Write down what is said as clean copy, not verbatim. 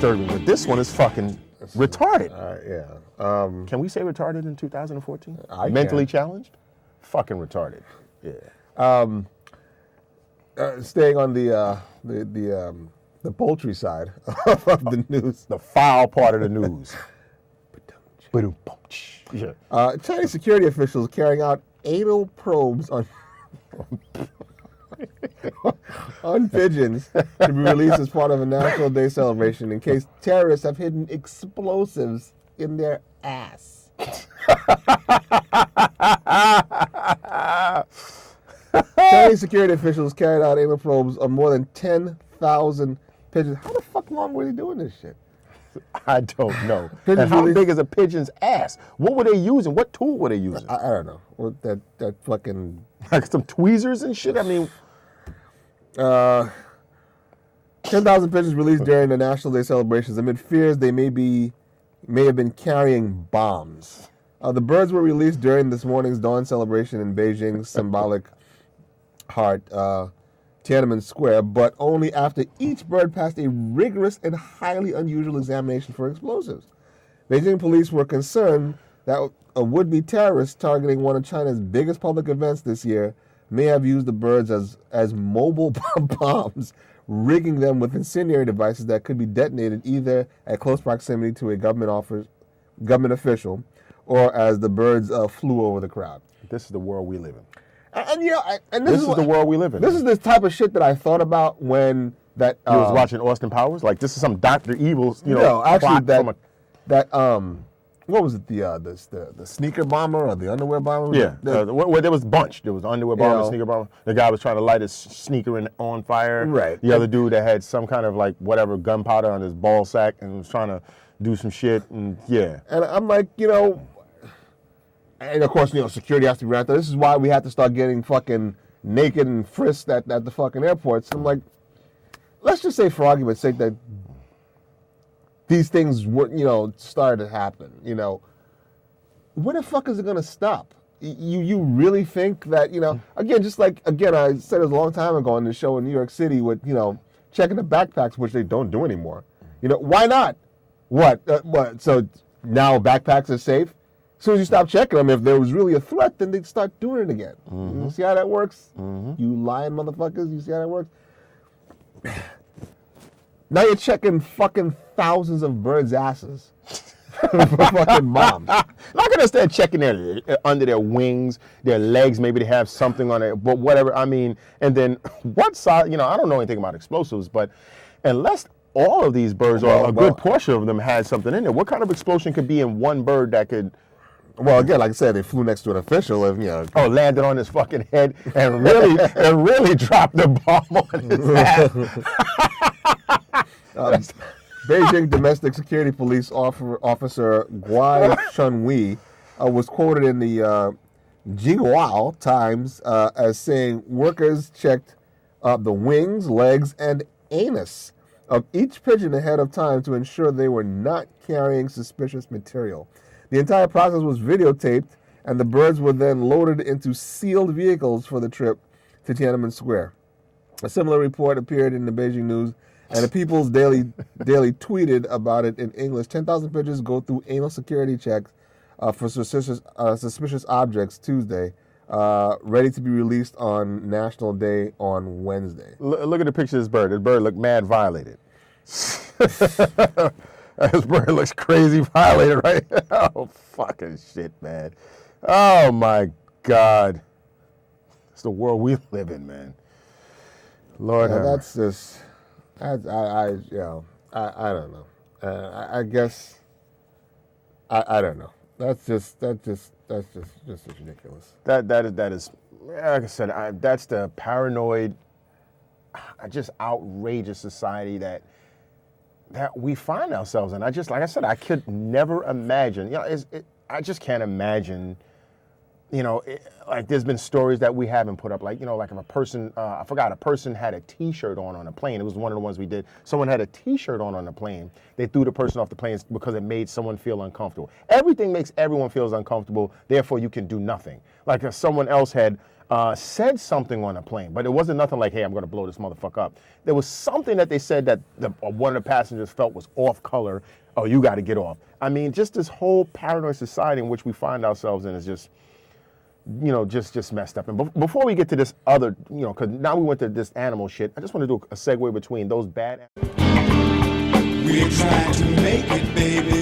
disturbing, but this one is fucking retarded. Yeah. Can we say retarded in 2014? Mentally challenged? Fucking retarded. Yeah. Staying on the poultry side of the news. The foul part of the news. Yeah. Chinese security officials carrying out anal probes on on pigeons to be released as part of a National Day celebration in case terrorists have hidden explosives in their ass. Chinese security officials carried out anal probes on more than 10,000 pigeons. How the fuck long were they doing this shit? I don't know. And how big is a pigeon's ass? What were they using? What tool were they using? I don't know. What, that fucking... Like some tweezers and shit? I mean... 10,000 pigeons released during the National Day celebrations amid fears they may have been carrying bombs. The birds were released during this morning's dawn celebration in Beijing's symbolic heart, Tiananmen Square, but only after each bird passed a rigorous and highly unusual examination for explosives. Beijing police were concerned that a would-be terrorist targeting one of China's biggest public events this year may have used the birds as mobile bombs, rigging them with incendiary devices that could be detonated either at close proximity to a government official or as the birds flew over the crowd. This is the world we live in. And this is the world we live in. This is the type of shit that I thought about when that you was watching Austin Powers. Like this is some Dr. Evil, no, actually plot what was it, the sneaker bomber or the underwear bomber? Yeah, where there was a bunch. There was underwear bomber, sneaker bomber. The guy was trying to light his sneaker on fire. Right. The other dude that had some kind of like whatever gunpowder on his ball sack and was trying to do some shit. And yeah. And I'm like, and of course, security has to be right there. This is why we have to start getting fucking naked and frisked at the fucking airports. I'm like, let's just say for argument's sake that these things were, started to happen. When the fuck is it gonna stop? You really think that, again, I said it was a long time ago on the show in New York City with, checking the backpacks, which they don't do anymore. Why not? What? So now backpacks are safe? As soon as you stop checking them, if there was really a threat, then they'd start doing it again. Mm-hmm. You see how that works? Mm-hmm. You lying motherfuckers, you see how that works? Now you're checking fucking thousands of birds' asses for fucking bombs. Not gonna start checking under their wings, their legs, maybe they have something on it, but whatever. I mean, and then what size, I don't know anything about explosives, but unless all of these birds or a good portion of them had something in there, what kind of explosion could be in one bird that could... Well, again, like I said, they flew next to an official, landed on his fucking head and really dropped the bomb on his ass. Beijing Domestic Security Police Officer Guai Chunhui was quoted in the Jinhua Times as saying workers checked the wings, legs, and anus of each pigeon ahead of time to ensure they were not carrying suspicious material. The entire process was videotaped, and the birds were then loaded into sealed vehicles for the trip to Tiananmen Square. A similar report appeared in the Beijing News, and the People's Daily tweeted about it in English. 10,000 pigeons go through anal security checks for suspicious objects Tuesday, ready to be released on National Day on Wednesday. Look at the picture of this bird. This bird looked mad violated. This bird looks crazy violated, right? Oh, fucking shit, man. Oh, my God. It's the world we live in, man. Lord have that's just... I don't know. I guess I don't know. That's just ridiculous. That is like I said. That's the paranoid, just outrageous society that we find ourselves in. Like I said, I could never imagine. I just can't imagine. Like there's been stories that we haven't put up, like if a person, I forgot, a person had a T-shirt on a plane. It was one of the ones we did. Someone had a T-shirt on the plane. They threw the person off the plane because it made someone feel uncomfortable. Everything makes everyone feel uncomfortable. Therefore, you can do nothing. Like if someone else had said something on a plane, but it wasn't nothing like, hey, I'm going to blow this motherfucker up. There was something that they said that one of the passengers felt was off color. Oh, you got to get off. I mean, just this whole paranoid society in which we find ourselves in is just, just messed up. And before we get to this other, because now we went to this animal shit, I just want to do a segue between those bad. We're trying to make it, baby.